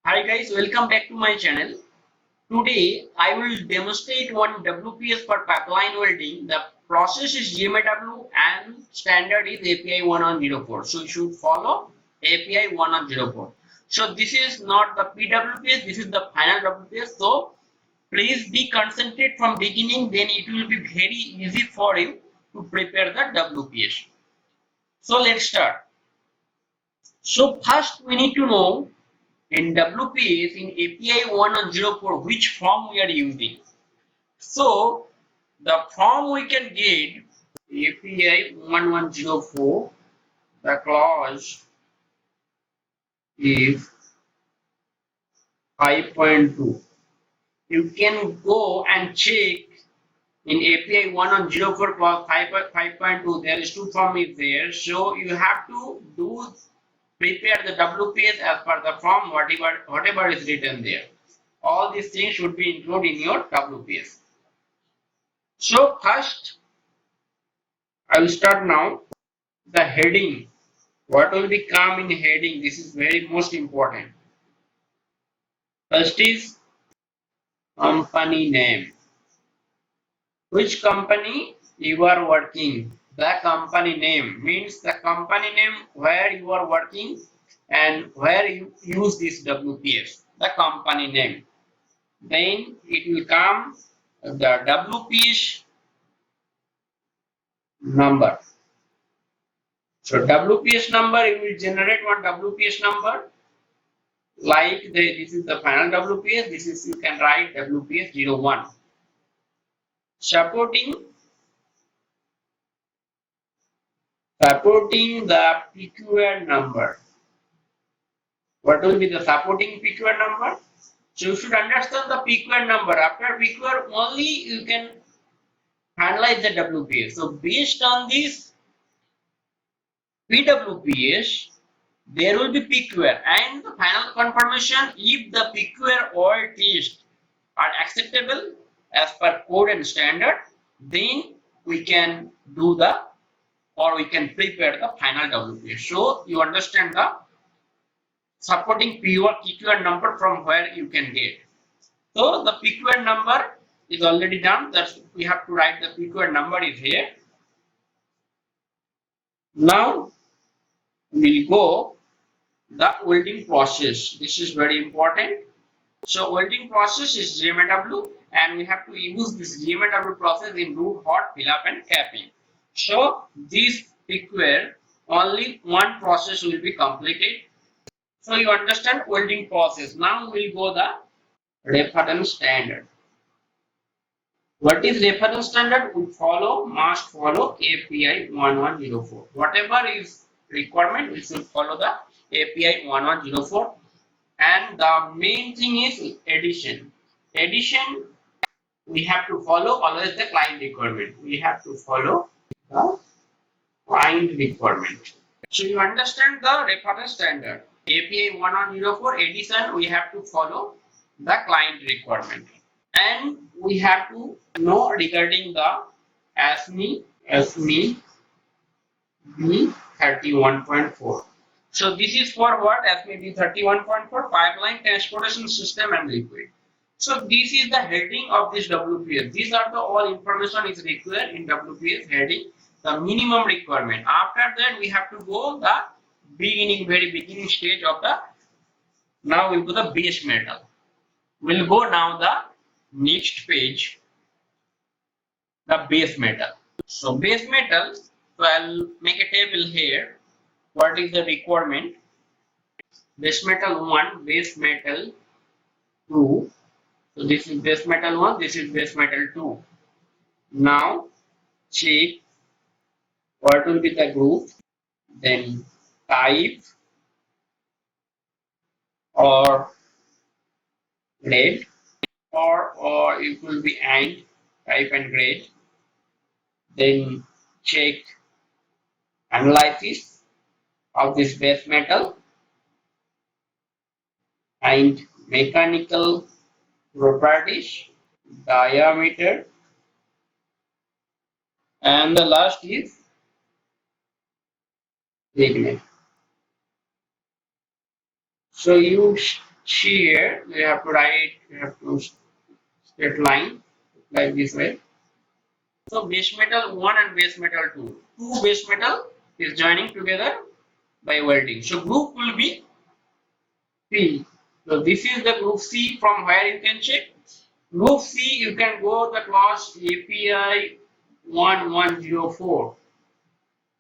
Hi guys, welcome back to my channel. Today I will demonstrate one WPS for pipeline welding. The process is GMAW and standard is API 1104. So you should follow API 1104. So this is not the PWPS, this is the final WPS. So please be concentrated from beginning, then it will be very easy for you to prepare the WPS. So let's start. So first we need to know in WPS in API 1104 which form we are using. So the form we can get API 1104, the clause is 5.2. You can go and check in API 1104 clause 5.2 there is two form is there. So you have to prepare the WPS as per the form whatever is written there. All these things should be included in your WPS. So first I will start now the heading. What will be come in heading? This is very most important. First is company name. Which company you are working? The company name means the company name where you are working and where you use this WPS. The company name. Then it will come the WPS number. So WPS number, you will generate one WPS number like this is the final WPS. This is you can write WPS 01. Supporting the PQR number. What will be the supporting PQR number? So you should understand the PQR number. After PQR only you can analyze the WPS. So based on this PWPS, there will be PQR and the final confirmation if the PQR or test are acceptable as per code and standard, then we can do the or we can prepare the final WPS. So you understand the supporting PQR number from where you can get. So the PQR number is already done. That's we have to write the PQR number is here. Now we'll go the welding process. This is very important. So welding process is GMAW and we have to use this GMAW process in root, hot, fill up and capping. So this require only one process will be completed. So you understand welding process. Now we'll go the reference standard. What is reference standard? We must follow API 1104. Whatever is requirement, we should follow the API 1104. And the main thing is addition. Addition, we have to follow always the client requirement. We have to follow the client requirement. So you understand the reference standard. API 1104 addition, we have to follow the client requirement. And we have to know regarding the ASME B31.4. So this is for what? ASME B31.4 pipeline transportation system and liquid. So this is the heading of this WPS. These are the all information is required in WPS heading, the minimum requirement. After that we have to go the very beginning stage of the. Now we'll go the base metal. We'll go now the next page, the base metal. So base metal, so I'll make a table here. What is the requirement? Base metal 1, base metal 2. So this is base metal 1, this is base metal 2. Now check what will be the group, then type or grade, or it will be and type and grade. Then check analysis of this base metal and mechanical properties, diameter, and the last is thickness. So you Here we have to write, we have to straight line like this way. So base metal 1 and base metal 2. Two base metal is joining together by welding. So group will be C. So this is the group C from where you can check. Group C, you can go the clause API 1104.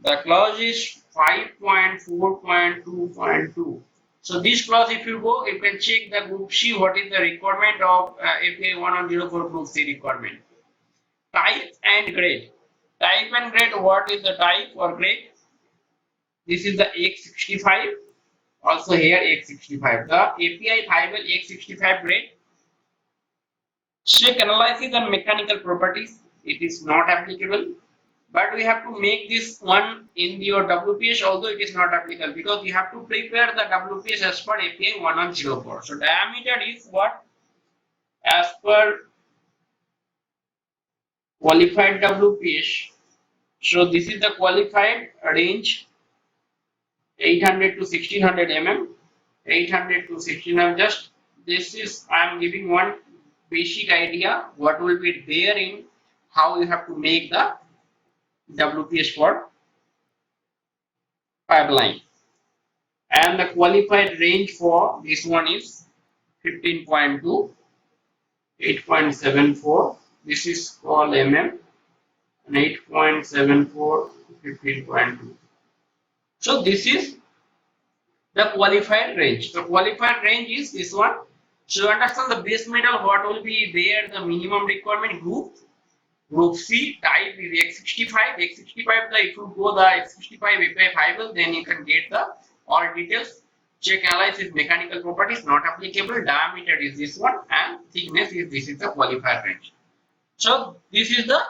The clause is 5.4.2.2. So this clause, if you go, you can check the group C, what is the requirement of API 1104 group C requirement. Type and grade. Type and grade, what is the type or grade? This is the X65. Also here X65. The API Fiber X65 grade. Check analysis and mechanical properties. It is not applicable. But we have to make this one in your WPS, although it is not applicable, because you have to prepare the WPS as per API 1104. So diameter is what? As per qualified WPS. So this is the qualified range 800 to 1600 mm. 800 to 1600. Just this is, I am giving one basic idea what will be there in how you have to make the WPS for pipeline. And the qualified range for this one is 15.2, 8.74. This is called mm, and 8.74, 15.2. So this is the qualified range. The qualified range is this one. So you understand the base metal, what will be there, the minimum requirement group. Group C type is X65. X65, if you go the X65 API fiber, then you can get the all details. Check analysis mechanical properties not applicable. Diameter is this one, and thickness is this is the qualified range. So this is the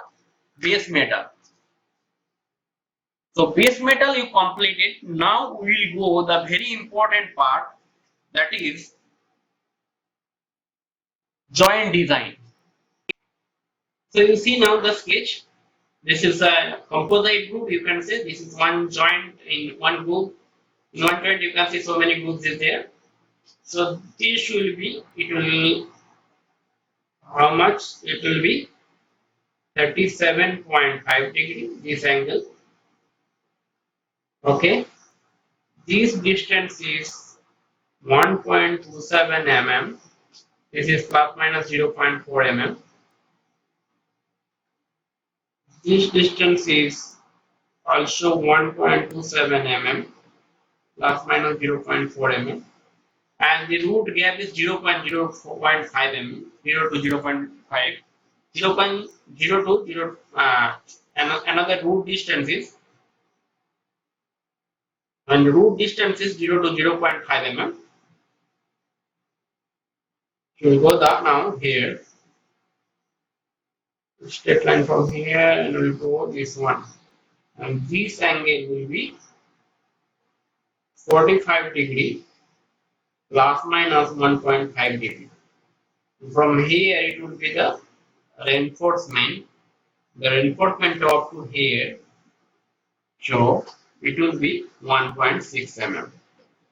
base metal. So base metal you completed. Now we will go the very important part, that is joint design. So you see now the sketch. This is a composite group. You can say this is one joint in one group. In one joint you can see so many groups is there. So this will be, it will, how much? It will be 37.5 degree this angle. Okay. This distance is 1.27 mm. This is plus minus 0.4 mm. This distance is also 1.27 mm plus minus 0.4 mm. And the root gap is 0.05 mm, 0 to 0.5, 0.0 and another root distance is, and root distance is 0 to 0.5 mm. So we go that now here, straight line from here, and we'll go this one, and this angle will be 45 degree plus minus 1.5 degree. From here it will be the reinforcement. The reinforcement up to here, so it will be 1.6 mm.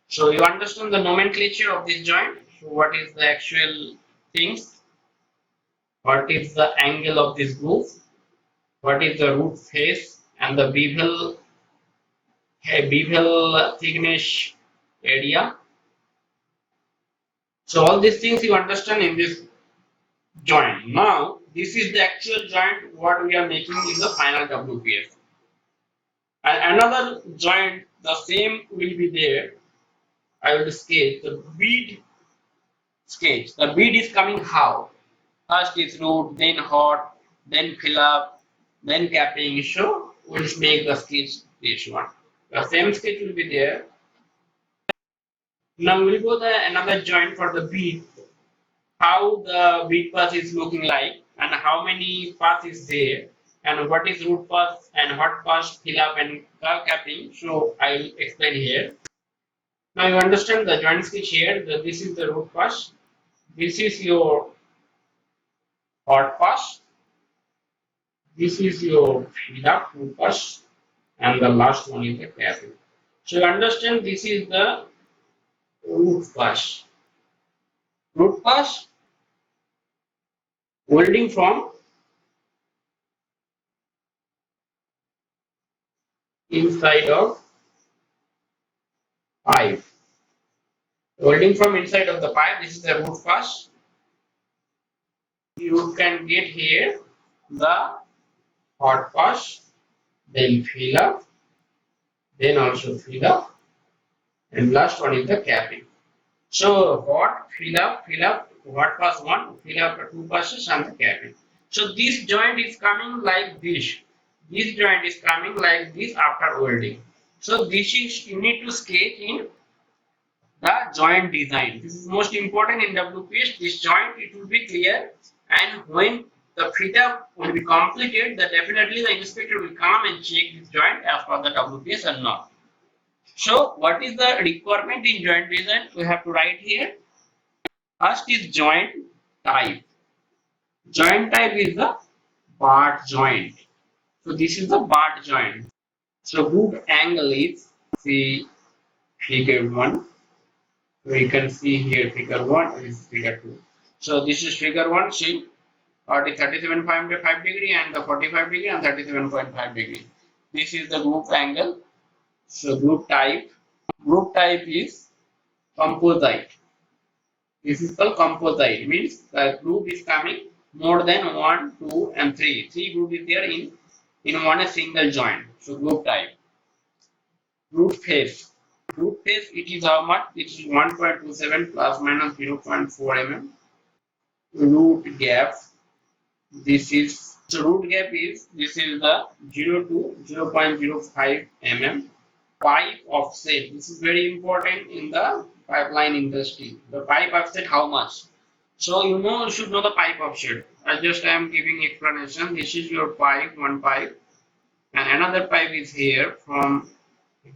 So you understand the nomenclature of this joint. So what is the actual things? What is the angle of this groove? What is the root face and the bevel thickness area? So all these things you understand in this joint. Now this is the actual joint what we are making in the final WPS. And another joint, the same will be there. I will sketch the bead sketch. The bead is coming how? First is root, then hot, then fill up, then capping. So we'll make the sketch this one. The same sketch will be there. Now we'll go the another joint for the bead. How the bead pass is looking like, and how many pass is there, and what is root pass and hot pass, fill up and curve capping. So I will explain here. Now you understand the joint sketch here. This is the root pass. This is your hot pass. This is your fill up root pass, and the last one is the capping. So you understand this is the root pass. root pass, welding from inside of pipe. Welding from inside of the pipe, this is the root pass. You can get here the hot pass, then fill up, then also fill up, and last one is the capping. So hot, fill up, hot pass 1, fill up 2 passes and the capping. So this joint is coming like this. This joint is coming like this after welding. So this is you need to sketch in the joint design. This is most important in WPS. This joint it will be clear, and when the fit up will be completed, then definitely the inspector will come and check this joint as per the WPS or not. So what is the requirement in joint design? We have to write here. First is joint type. Joint type is the bar joint. So this is the bar joint. So good angle is see figure 1. We can see here figure 1 is figure 2. So this is figure 1. See the 37.5 degree and the 45 degree and 37.5 degree. This is the group angle. So group type. Group type is composite. This is called composite. Means the group is coming more than 1, 2 and 3. 3 group is there in one single joint. So group type. Root face. Root face it is how much? It is 1.27 plus minus 0.4 mm. Root gap. This is so root gap is this is the 0 to 0.05 mm. Pipe offset. This is very important in the pipeline industry. The pipe offset how much? So you should know the pipe offset. I am giving explanation. This is your pipe, one pipe, and another pipe is here from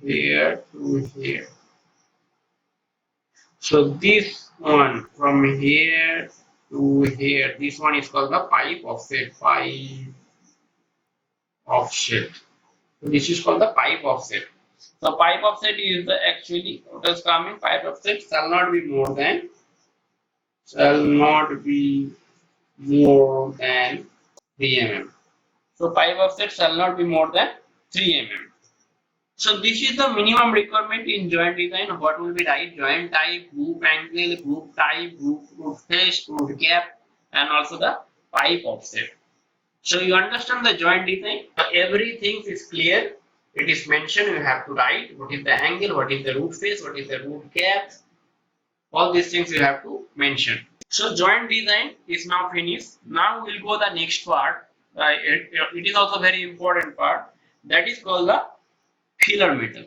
here to here. So this one from here to here, this one is called the pipe offset. Pipe offset. So this is called the pipe offset. So pipe offset is actually what is coming. Pipe offset shall not be more than 3 mm. So pipe offset shall not be more than 3 mm. So this is the minimum requirement in joint design. What will be right? Joint type, group angle, group type, group face, group gap, and also the pipe offset. So you understand the joint design. Everything is clear. It is mentioned. You have to write what is the angle, what is the root face, what is the root gap. All these things you have to mention. So joint design is now finished. Now we'll go the next part. It is also very important part. That is called the filler metal.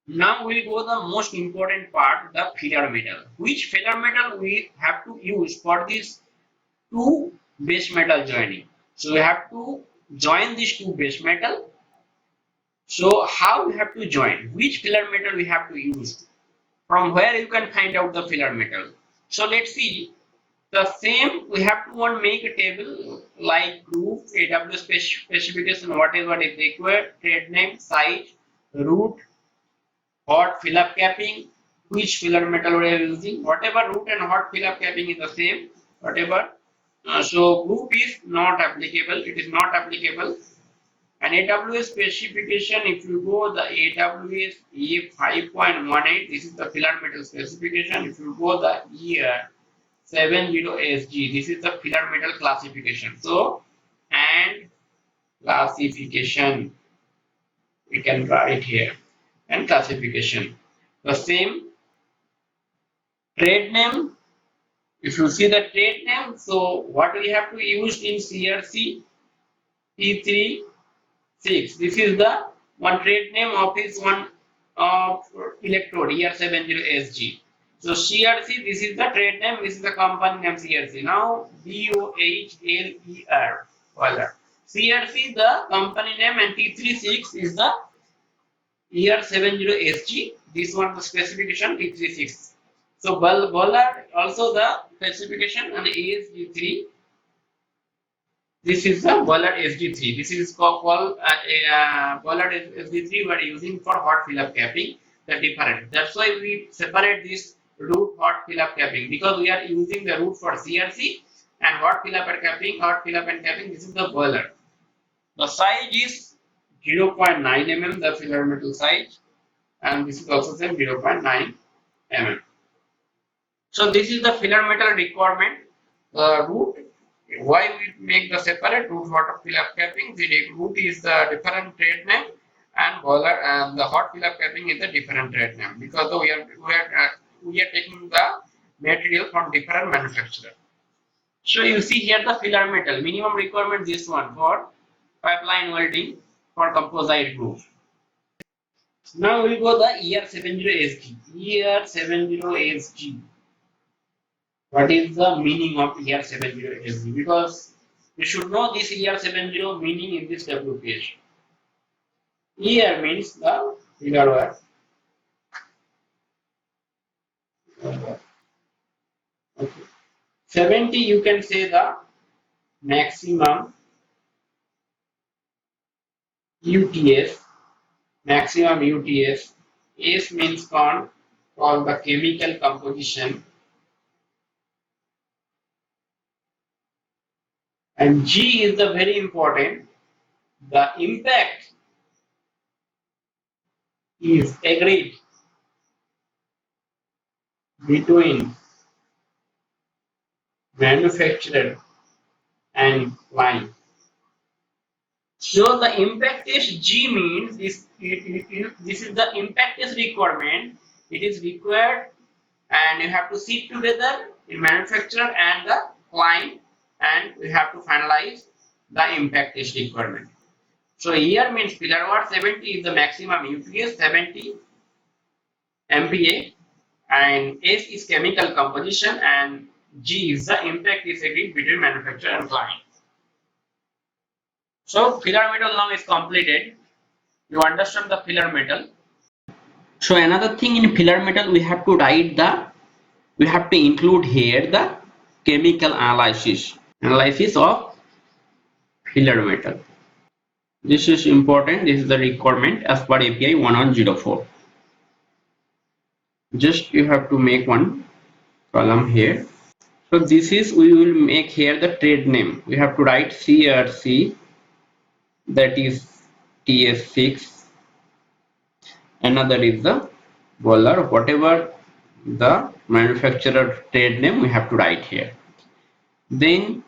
Now we'll go the most important part, the filler metal. Which filler metal we have to use for this two base metal joining. So we have to join these two base metal. So how we have to join? Which filler metal we have to use? From where you can find out the filler metal? So let's see. The same we have to make a table like group, AW specification, what is required, trade name, size, root, hot fill up capping, which filler metal we are using, whatever root and hot fill up capping is the same, whatever. So group is not applicable, it is not applicable. And AWS specification, if you go the AWS E5.18, this is the filler metal specification. If you go the year 70SG, this is the filler metal classification. So and classification we can write here, and classification the same. Trade name, if you see the trade name, so what we have to use in CRC T36, this is the one trade name of this one of Electrode ER70SG. So CRC, this is the trade name, this is the company name CRC. Now BOHLER, Weller. CRC the company name, and T36 is the ER70SG. This one the specification T36. So Weller also the specification, and ASG3. This is the Weller SG3. This is called Weller SG3 we are using for hot fill up capping. The different. That's why we separate this root hot fill up capping, because we are using the root for CRC and hot fill up and capping, this is the boiler. The size is 0.9 mm, the filler metal size, and this is also same 0.9 mm. So this is the filler metal requirement. Root, why we make the separate root hot fill up capping? The root is the different trade name, and boiler and the hot fill up capping is the different trade name, because we are taking the material from different manufacturer. So you see here the filler metal minimum requirement, this one for pipeline welding for composite groove. Now we'll go the ER70SG. ER70SG. What is the meaning of ER70SG? Because you should know this ER70 meaning in this WPS. ER means the filler wire. Okay. 70 you can say the maximum UTS. Maximum UTS. S means called the chemical composition, and G is the very important. The impact is agreed between manufacturer and client. So the impact test G means this is the impact test requirement. It is required, and you have to sit together in manufacturer and the client, and we have to finalize the impact test requirement. So here means filler wire 70 is the maximum UPS, 70 MPa, and S is chemical composition, and G is the impact is agreed between manufacturer and client. So filler metal now is completed. You understand the filler metal. So another thing in filler metal, we have to include here the chemical analysis of filler metal. This is important. This is the requirement as per API 1104. Just you have to make one column here. So this is, we will make here the trade name. We have to write CRC, that is TS6. Another is the boiler, whatever the manufacturer trade name we have to write here. Then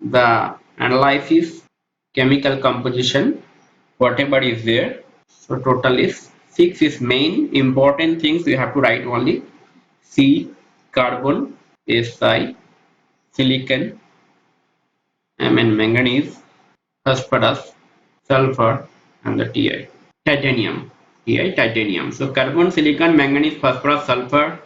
the analysis, chemical composition, whatever is there. So total is 6 is main important things we have to write only. C, carbon, Si, silicon, Mn, manganese, phosphorus, sulfur, and the Ti, titanium. Ti, titanium. So carbon, silicon, manganese, phosphorus, sulfur,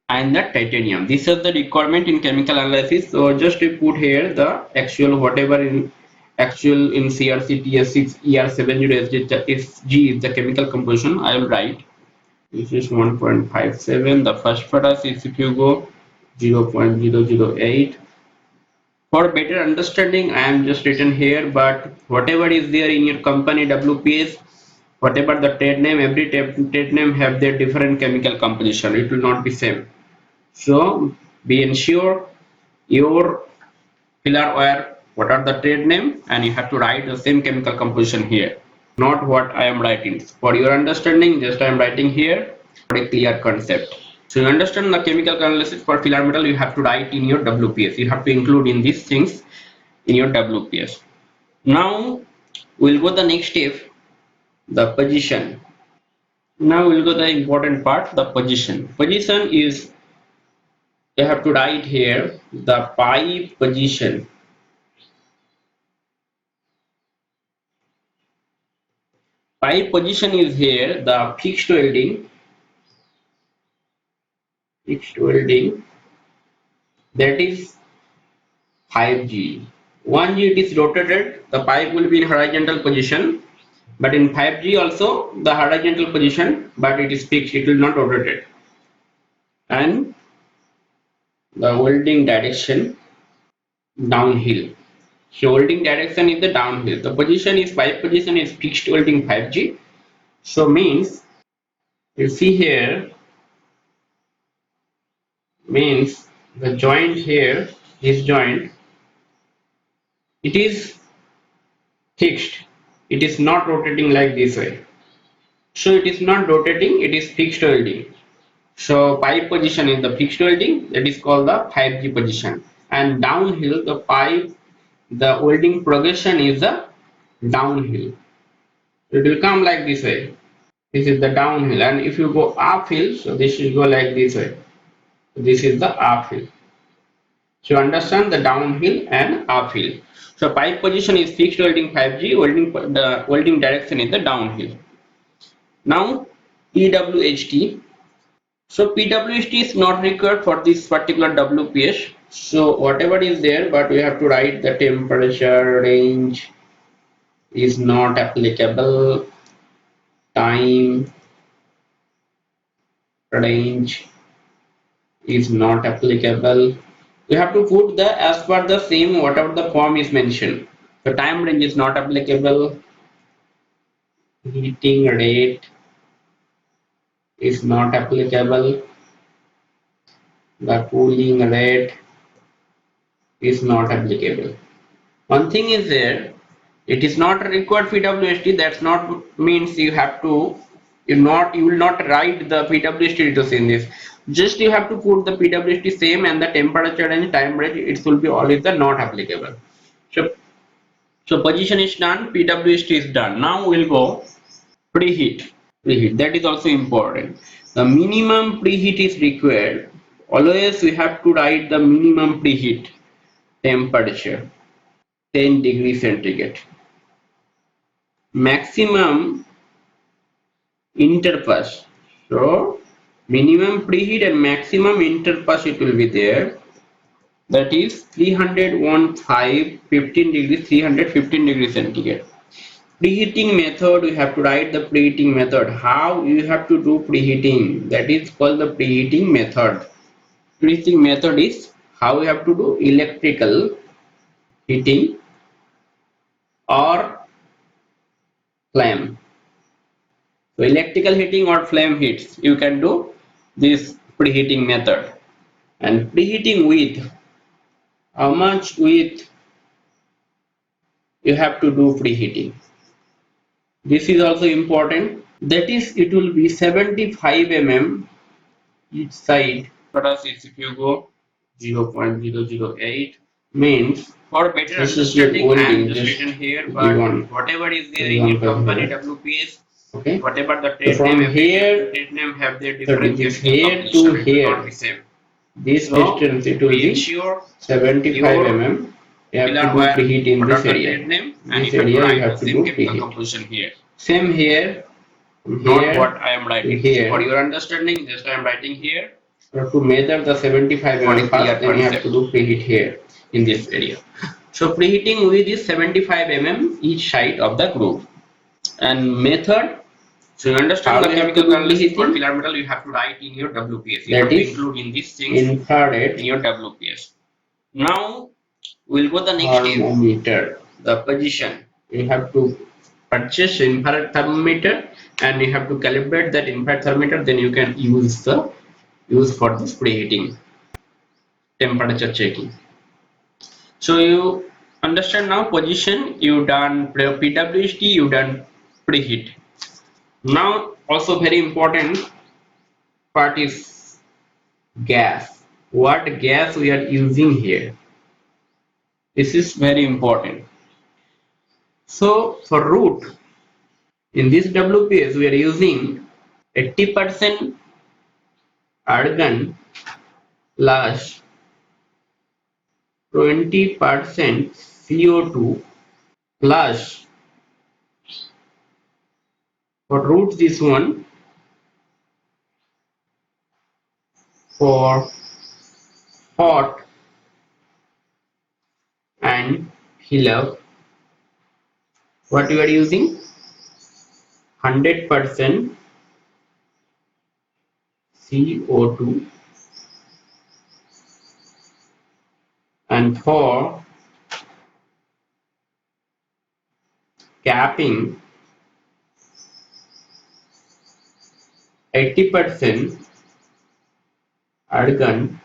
and the titanium. These are the requirement in chemical analysis. So just to put here the actual whatever in actual in CRC TS6 ER70SG is the chemical composition. I will write. This is 1.57. The phosphorus is, if you go, 0.008. For better understanding, I am just written here, but whatever is there in your company WPS, whatever the trade name, every trade name have their different chemical composition. It will not be same. So be ensure your filler wire, what are the trade name, and you have to write the same chemical composition here, not what I am writing. For your understanding, just I am writing here for a clear concept. So you understand the chemical analysis for filler metal, you have to write in your WPS. You have to include in these things in your WPS. Now we'll go the next step, the position. Now we'll go the important part, the position. Position is, you have to write here the pipe position. Pipe position is here the fixed welding, that is 5G. 1G it is rotated, the pipe will be in horizontal position, but in 5G also the horizontal position, but it is fixed, it will not rotate. And the welding direction downhill. So welding direction is the downhill. The position is, pipe position is fixed welding 5G. So means you see here means the joint here, this joint, it is fixed. It is not rotating like this way. So it is not rotating, it is fixed welding. So pipe position is the fixed welding, that is called the 5G position. And downhill, the pipe, the welding progression is the downhill. It will come like this way. This is the downhill, and if you go uphill, so this will go like this way. This is the uphill. So you understand the downhill and uphill. So pipe position is fixed welding 5G, the welding direction is the downhill. Now PWHT. So PWHT is not required for this particular WPS. So whatever is there, but we have to write the temperature range is not applicable, time range is not applicable. You have to put the as per the same whatever the form is mentioned. The time range is not applicable, heating rate is not applicable, the cooling rate is not applicable. One thing is there, it is not required PWST. That's not means you have to you will not write the PWST details in this. Just you have to put the PWST same and the temperature and time range. It will be always the not applicable. So position is done, PWST is done. Now we'll go preheat. Preheat, that is also important. The minimum preheat is required. Always we have to write the minimum preheat temperature 10 degrees centigrade. Maximum interpass. So minimum preheat and maximum interpass it will be there. That is 315 degrees, 315 degrees centigrade. Preheating method, we have to write the preheating method. How you have to do preheating? That is called the preheating method. Preheating method is how you have to do electrical heating or flame. So electrical heating or flame heats, you can do this preheating method. And preheating with, how much with you have to do preheating. This is also important. That is, it will be 75 mm each side. For us, if you go 0.008 means for better understanding, I am just written here, but whatever is there in your company WPS, okay, whatever the trade name, trade name have their differences here to here, not the same. This distance it will be 75 mm. You have to do preheat in this area. This area you have to do preheat. Here. Same here. Not what I am writing here. For your understanding, just I am writing here. So to measure the 75 mm first, then you have to do preheat here in this area. So preheating with is 75 mm each side of the groove. And method. So you understand the chemical analysis for filler metal, you have to write in your WPS. You have to include in these things infrared in your WPS. Now we'll go the next thermometer. The position. You have to purchase infrared thermometer and you have to calibrate that infrared thermometer. Then you can use for this preheating temperature checking. So you understand now position. You done PWHT. You done preheat. Now also very important part is gas. What gas we are using here? This is very important. So for root, in this WPS we are using 80% argon plus 20% CO2 plus for root this one for hot and filler. What you are using? 100% CO2 and for capping 80% argon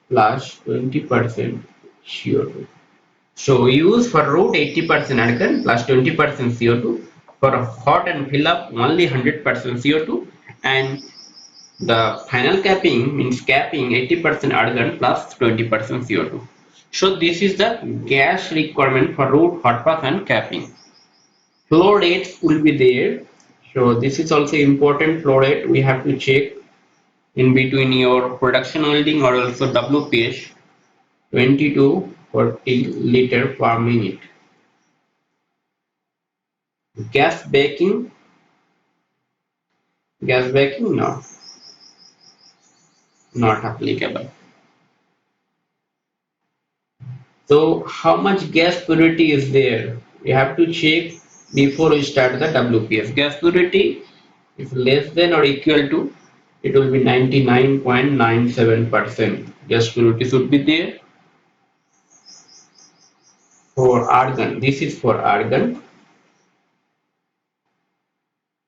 plus 20% CO2. So we use for root 80% argon plus 20% CO2. For a hot and fill up only 100% CO2, and the final capping means capping 80% argon plus 20% CO2. So this is the gas requirement for root, hot pass and capping. Flow rates will be there. So this is also important. Flow rate we have to check in between your production welding or also WPS 20 to 40 liter per minute. Gas baking, no, not applicable. So how much gas purity is there? We have to check before we start the WPS. Gas purity is less than or equal to, it will be 99.97%. Gas purity should be there. For argon, this is for argon,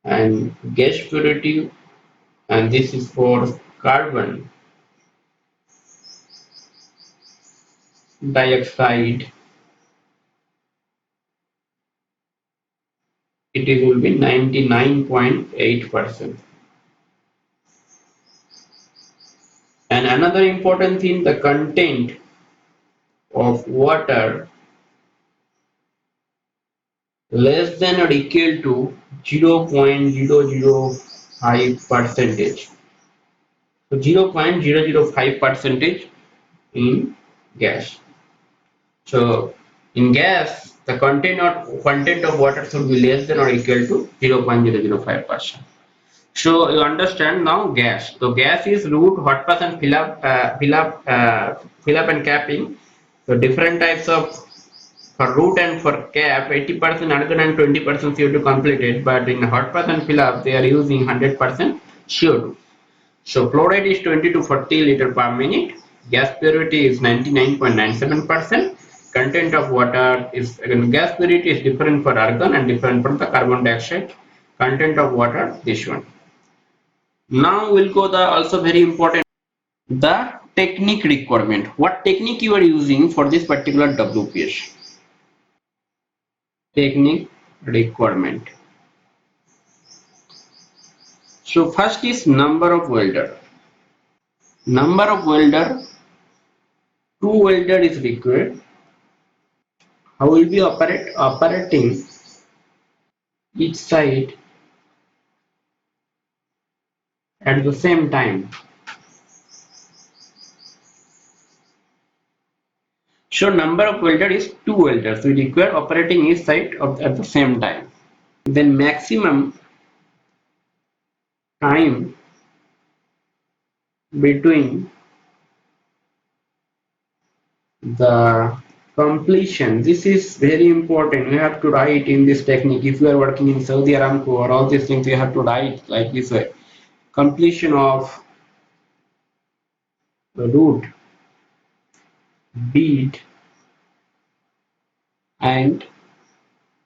and gas purity, and this is for carbon dioxide, it will be 99.8%. And another important thing, the content of water less than or equal to 0.005 percentage. So 0.005 percentage in gas. So in gas, the content of water should be less than or equal to 0.005%. So you understand now gas. So gas is root, hot pass and fill up and capping. So different types of, for root and for cap, 80% argon and 20% CO2 completed, but in hot pass and fill up they are using 100% CO2. So flow rate is 20 to 40 liter per minute. Gas purity is 99.97%. Content of water is, again, gas purity is different for argon and different for the carbon dioxide. Content of water, this one. Now we'll go the also very important, the technique requirement. What technique you are using for this particular WPS? Technique requirement. So first is number of welder. Number of welder, 2 welder is required. How will be operating each side at the same time? So number of welder is 2 welders. We require operating each side at the same time. Then maximum time between the completion. This is very important. You have to write in this technique. If you are working in Saudi Aramco or all these things, you have to write like this way. Completion of the root, bead and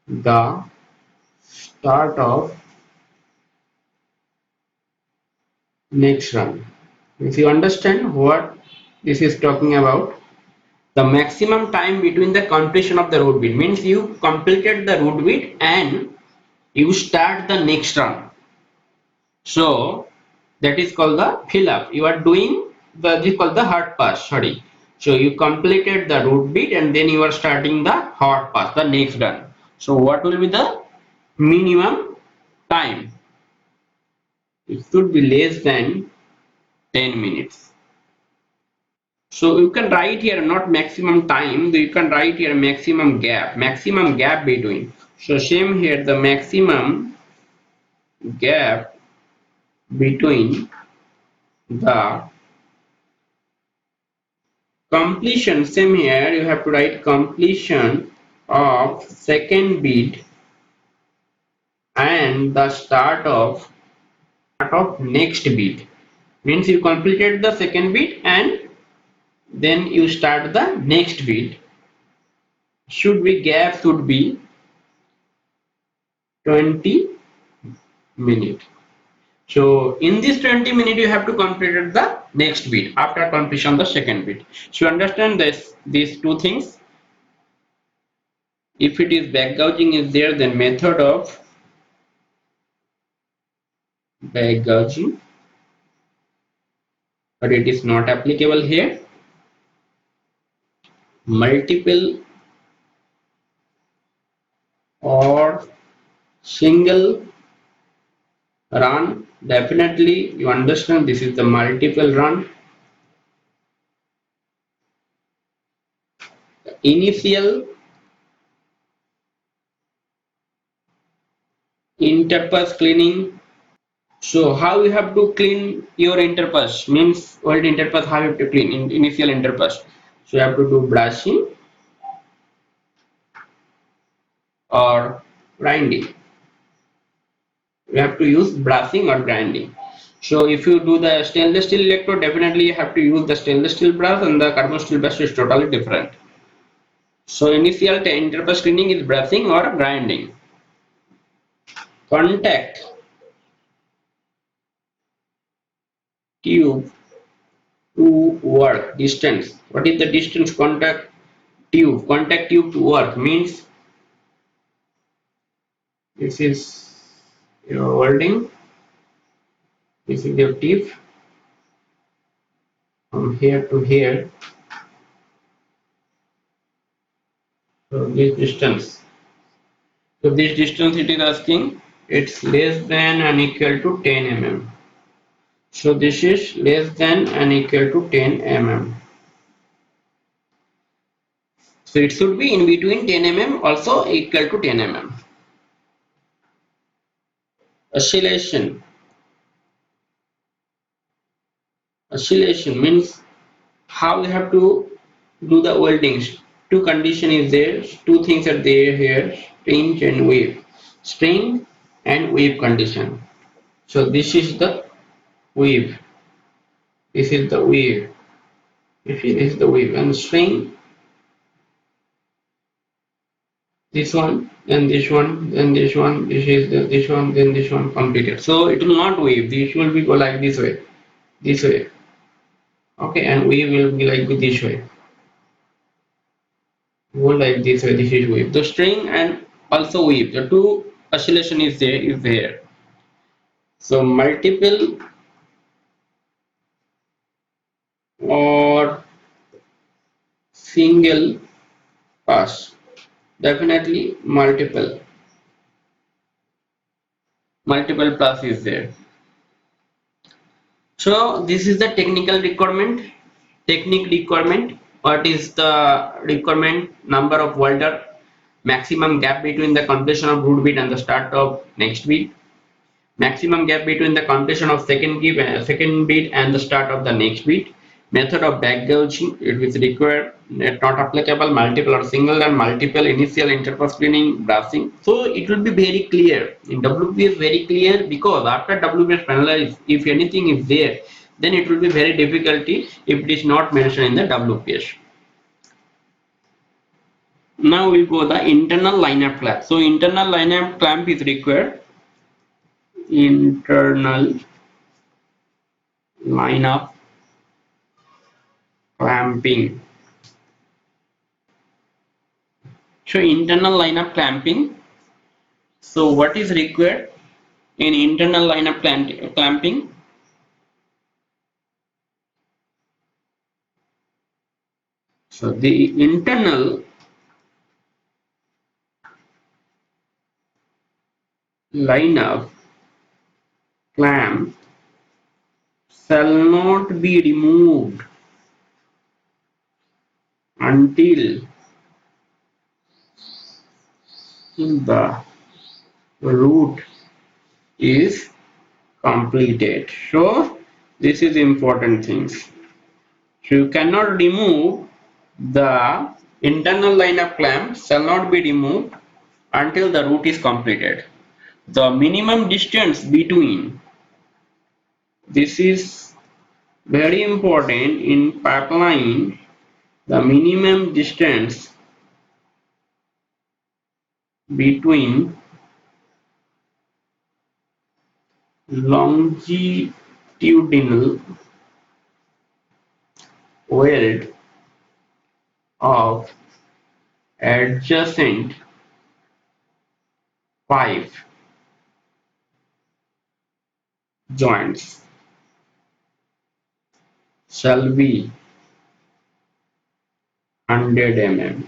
the start of next run. If you understand what this is talking about, the maximum time between the completion of the root bead means you completed the root bead and you start the next run. So that is called the fill up. You are doing the, this is called the hot pass. Sorry. So you completed the root bead and then you are starting the hot pass, the next run. So what will be the minimum time? It should be less than 10 minutes. So you can write here not maximum time, you can write here maximum gap between. So same here, the maximum gap between the completion, same here you have to write completion of second bead and the start of next bead. Means you completed the second bead and then you start the next bead. Should be 20 minutes. So in this 20 minutes you have to complete the next bit after completion the second bit. So you understand this these two things. If it is back gouging is there, then method of back gouging, but it is not applicable here. Multiple or single run, definitely you understand this is the multiple run. Initial interface cleaning. So how you have to clean your interface means old interface, how you have to clean in initial interface. So you have to do brushing or grinding. You have to use brushing or grinding. So if you do the stainless steel electrode, definitely you have to use the stainless steel brush, and the carbon steel brush is totally different. So initial interface cleaning is brushing or grinding. Contact tube to work distance. What is the distance contact tube? Contact tube to work means this is your welding. This is your tip from here to here. So this distance. So this distance it is asking, it's less than and equal to 10 mm. So this is less than and equal to 10 mm. So it should be in between 10 mm also equal to 10 mm. Oscillation. Oscillation means how you have to do the weldings. Two condition is there, two things are there here, string and wave. String and wave condition. So this is the wave. This is the wave. This is the wave and string. This one, then this one, then this one. This is this one, then this one completed. So it will not wave. This will be go like this way, this way. Okay, and wave will be like this way. Go like this way. This is wave. The string and also wave. The two oscillation is there. Is there. So multiple or single pass. Definitely multiple. Multiple pass is there. So this is the technical requirement. Technique requirement. What is the requirement? Number of welder. Maximum gap between the completion of root bit and the start of next bit. Maximum gap between the completion of second bit and the start of the next bit. Method of back gouging, it is required, not applicable, multiple or single and multiple initial interface cleaning, brushing. So it will be very clear. In WPS very clear, because after WPS finalize, if anything is there, then it will be very difficulty if it is not mentioned in the WPS. Now we'll go the internal lineup clamp. So internal lineup clamp is required. Internal lineup clamping. So internal lineup clamping. So what is required in internal lineup clamping? So the internal lineup clamp shall not be removed until the root is completed. So this is important things. So you cannot remove the internal lineup clamp shall not be removed until the root is completed. The minimum distance between, this is very important in pipeline, the minimum distance between longitudinal weld of adjacent pipe joints shall be 100 mm.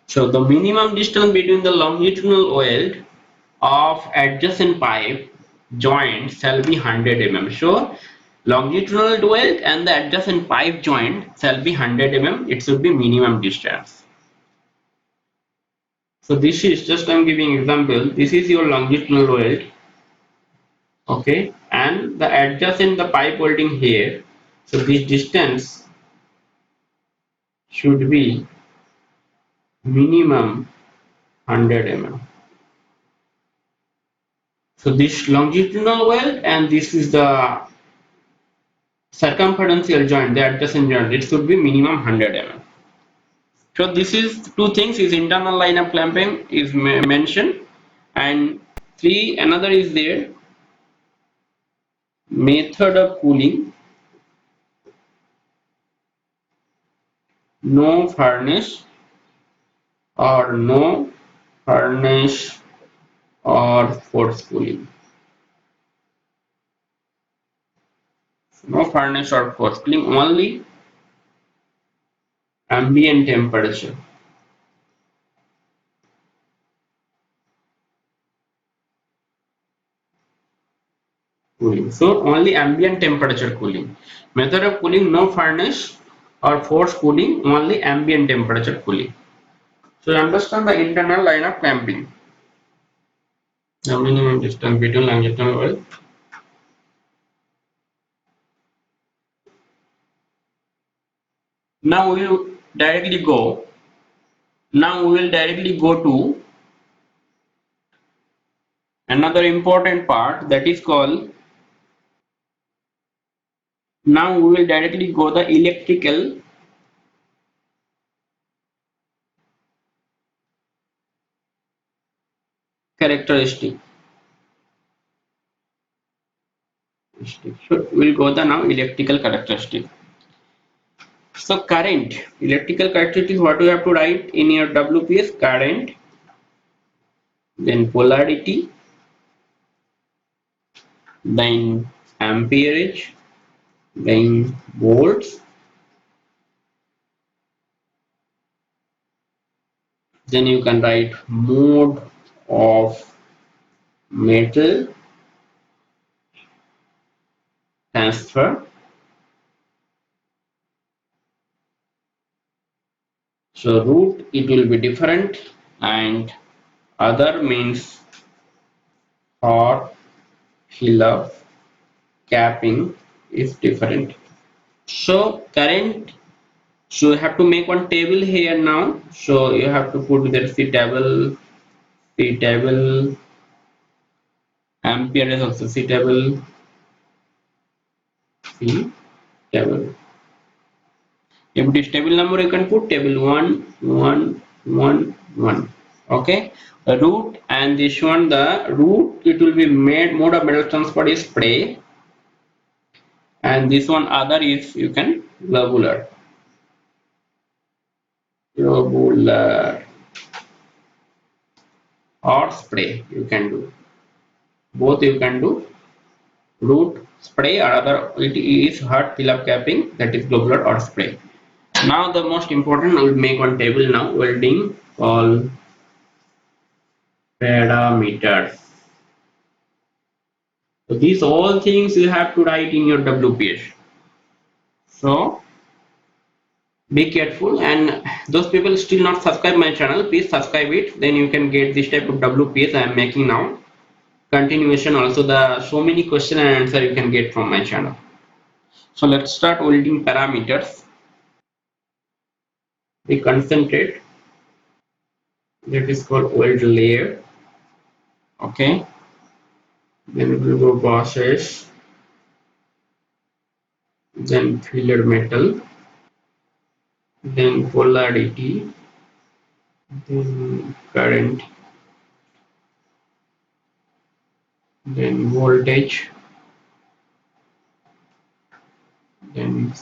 So the minimum distance between the longitudinal weld of adjacent pipe joint shall be 100 mm. So longitudinal weld and the adjacent pipe joint shall be 100 mm. It should be minimum distance. So this is just I'm giving example. This is your longitudinal weld, okay, and the adjacent the pipe welding here. So this distance should be minimum 100 mm. So this longitudinal weld and this is the circumferential joint, the adjacent joint. It should be minimum 100 mm. So this is two things: is internal line of clamping is mentioned, and three another is there, method of cooling, no furnace or no furnace or force cooling. No furnace or force cooling, only ambient temperature cooling. So only ambient temperature cooling. Method of cooling, no furnace or force cooling, only ambient temperature cooling. So you understand the internal line of clamping. The minimum distance between longitudinal weld. Now we will directly go. Now we will directly go to another important part, that is called. Now we will directly go the electrical characteristic. So we will go the now electrical characteristic. So current, electrical characteristic, what you have to write in your WPS: current, then polarity, then amperage, then volts, then you can write mode of metal transfer. So root it will be different, and other means hot, fill up, capping is different. So current, so you have to make one table here now. So you have to put there C table, ampere is also C table, C table. If it is table number, you can put table 1, 1, 1, 1. Okay. The root and this one, the root, it will be made mode of metal transport is spray, and this one other is you can globular. Globular or spray you can do. Both you can do. Root, spray, or other it is hot fill up capping, that is globular or spray. Now the most important, I will make one table now, welding all parameters. So these all things you have to write in your WPS. So be careful, and those people still not subscribe my channel, please subscribe it, then you can get this type of WPS I am making now. Continuation also, the so many question and answer you can get from my channel. So let's start welding parameters. We concentrate. That is called weld layer. Okay. Then we will go process. Then filler metal. Then polarity. Then current. then voltage, then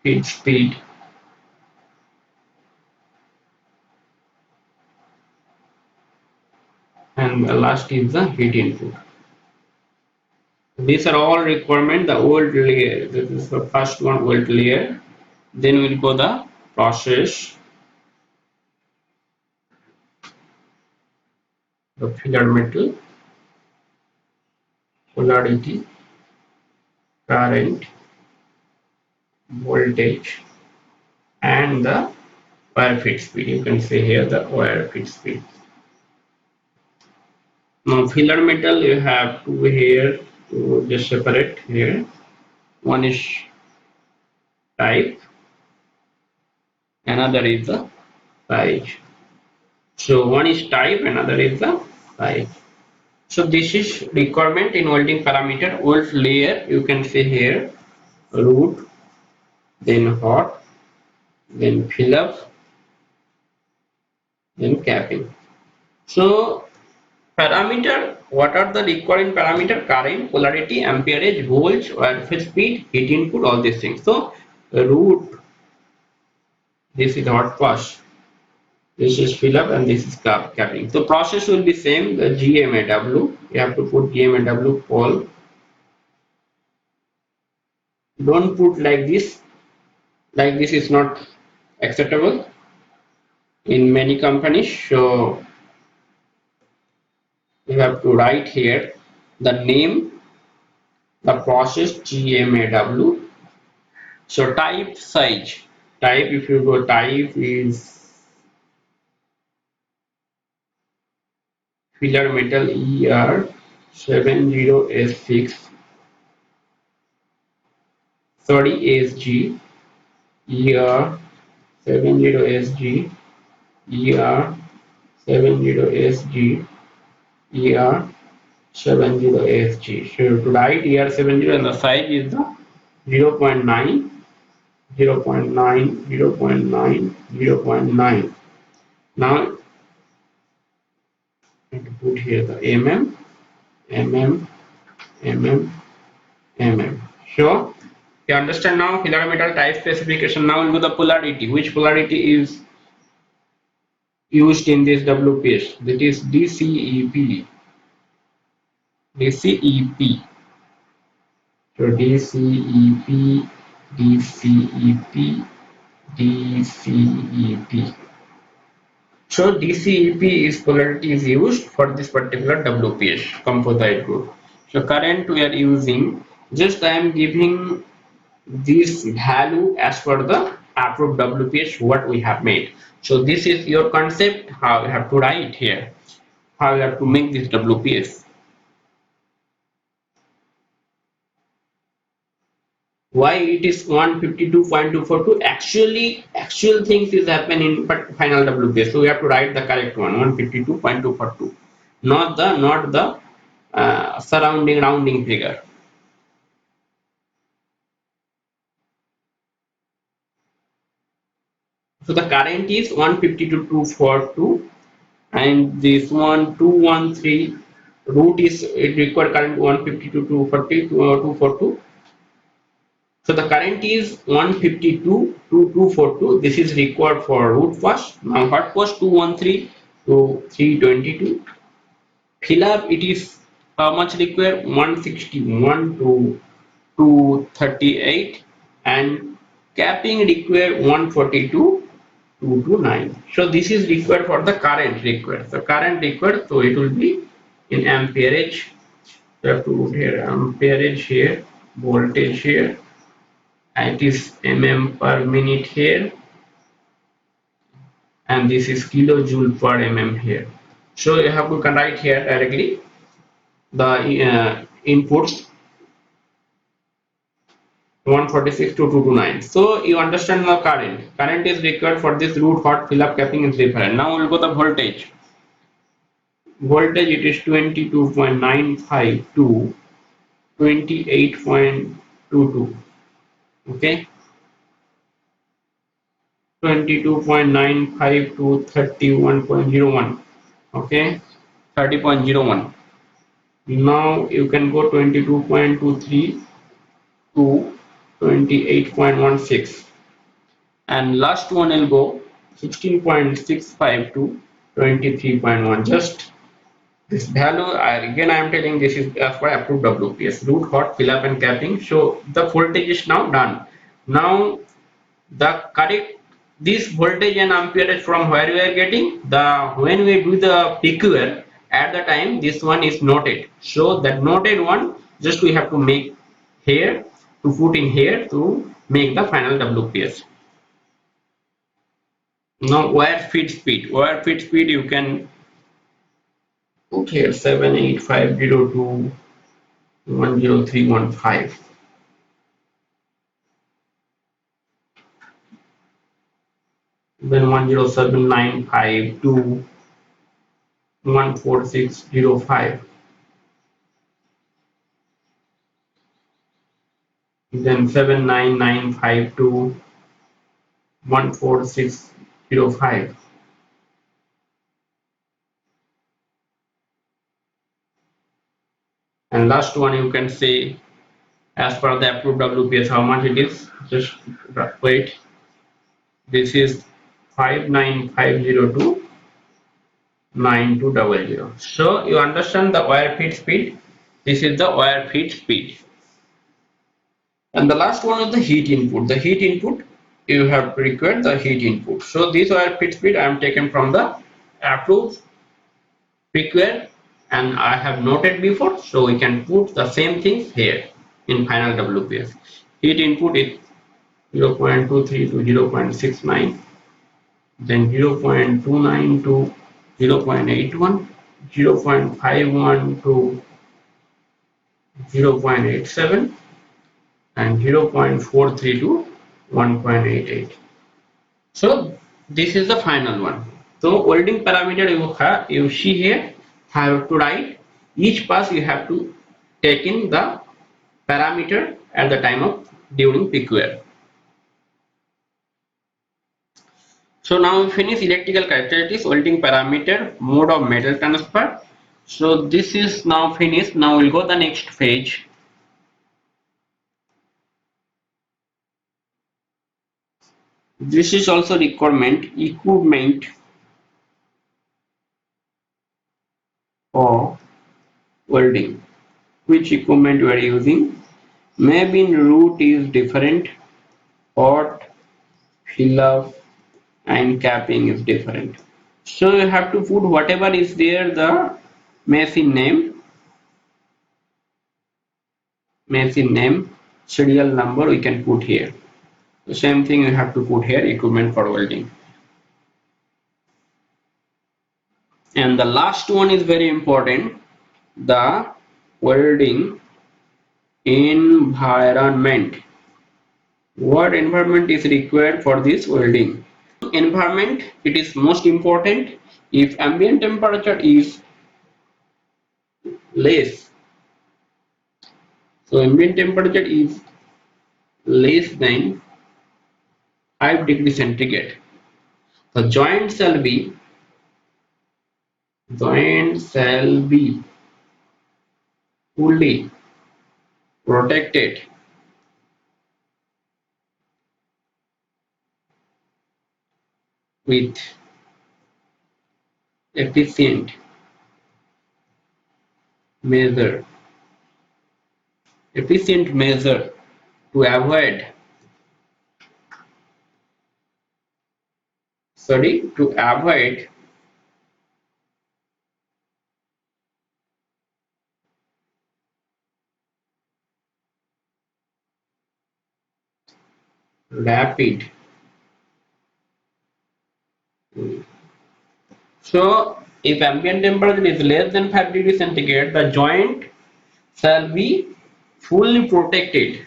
feed speed, and the last is the heat input. These are all requirement. The old layer, this is the first one, old layer. Then we'll go the process, the filler metal, polarity, current, voltage, and the wire feed speed. You can say here the wire feed speed. Now filler metal you have two here to just separate here. One is type, another is the size. So one is type, another is the size. So this is requirement in welding parameter. Weld layer you can see here, root, then hot, then fill up, then capping. So parameter, what are the requiring parameter? Current, polarity, amperage, volts, wire feed speed, heat input, all these things. So root, this is hot pass, this is fill up, and this is capping. So process will be same. The GMAW, you have to put GMAW pole. Don't put like this. Like this is not acceptable in many companies. So you have to write here the name, the process GMAW. So type, size. Type, if you go, type is filler metal ER70S6 ASG, ER70SG, ER70SG, ER70SG. So to write ER70, and the size is the 0.9, 0.9, 0.9, 0.9. Now I have to put here the mm, mm. Sure. You understand now filler metal type specification. Now we'll go the polarity. Which polarity is used in this WPS? That is DCEP. DCEP. So DCEP, DCEP, DCEP. So DCEP is polarity is used for this particular WPS composite group. So current we are using, just I am giving this value as per the approved WPS what we have made. So this is your concept, how you have to write here, how you have to make this WPS. Why it is 152.242? Actual things is happen in final WPS. So we have to write the correct one, 152.242, not the surrounding rounding figure. So the current is 152.242, and this one 213 root is it required current 152.242. So the current is 152.242. This is required for root pass. Now hot pass 213 to 322. Fill up it is how much required? 161 to 238, and capping required 142 229. So this is required for the current required. So current required, so it will be in amperage. You have to put here amperage here, voltage here, and it is per minute here, and this is kilojoule per here. So you have to write here directly the inputs 146 to 229. So you understand the current. Current is required for this root, hot, fill up, capping is different. Now we'll go the voltage. Voltage it is 22.95 to 28.22. Okay. 22.95 to 31.01. Okay. 30.01. Now you can go 22.23 to 28.16, and last one will go 16.65 to 23.1. Just this value, again I am telling, this is as per approved WPS, root, hot, fill up and capping. So the voltage is now done. Now the correct, this voltage and amperage from where we are getting, the when we do the PQL at the time, this one is noted. So that noted one just we have to make here, to put in here to make the final WPS. Now wire feed speed you can put here 78502 10315. Then 107952 14605. Then 79952 14605. And last one you can say as per the approved WPS how much it is. Just wait. This is 59502 9200. So you understand the wire feed speed. This is the wire feed speed. And the last one is the heat input. The heat input, you have to require the heat input. So this wire feed speed I am taken from the approved PQL and I have noted before. So we can put the same things here in final WPS. Heat input is 0.23 to 0.69, then 0.29 to 0.81, 0.51 to 0.87, and 0.43 to 1.88. So this is the final one. So welding parameter you see here, have to write each pass, you have to take in the parameter at the time of during PQL. So now we finish electrical characteristics, welding parameter, mode of metal transfer. So this is now finished. Now we'll go the next page. This is also requirement, equipment for welding. Which equipment we are using? Maybe in root is different, hot, fill up and capping is different. So you have to put whatever is there, the machine name, serial number we can put here. The same thing you have to put here, equipment for welding. And the last one is very important, the welding environment. What environment is required for this welding? Environment, it is most important. If ambient temperature is less, so ambient temperature is less than 5 degrees centigrade, the joint shall be fully protected with efficient measure to avoid rapid. So if ambient temperature is less than 5 degrees centigrade, the joint shall be fully protected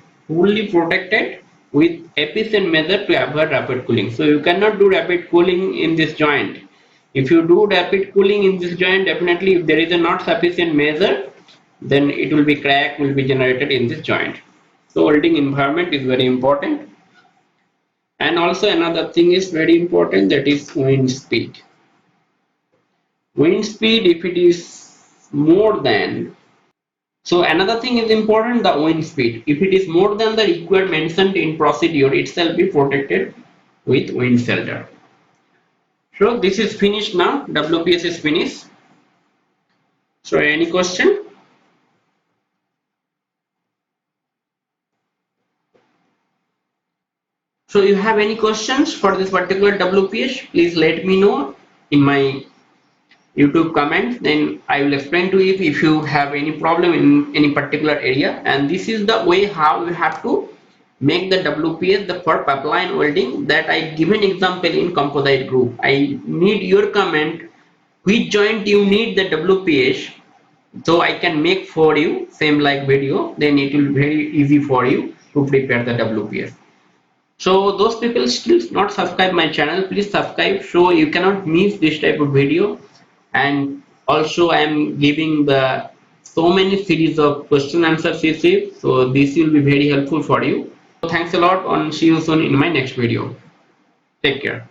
with efficient measure to avoid rapid cooling. So you cannot do rapid cooling in this joint. If you do rapid cooling in this joint, definitely if there is a not sufficient measure, then it will be crack will be generated in this joint. So welding environment is very important. And also another thing is very important, that is wind speed. Wind speed, if it is more than So another thing is important, the wind speed. If it is more than the required mentioned in procedure, it shall be protected with wind shelter. So this is finished now. WPS is finished. So any question? So you have any questions for this particular WPS? Please let me know in my YouTube comments. Then I will explain to you if you have any problem in any particular area. And this is the way how you have to make the WPS the for pipeline welding that I given example in composite group. I need your comment which joint you need the WPS, so I can make for you same like video, then it will be very easy for you to prepare the WPS. So those people still not subscribe my channel, please subscribe so you cannot miss this type of video. And also I am giving the so many series of question answer series, so this will be very helpful for you. So thanks a lot and see you soon in my next video. Take care.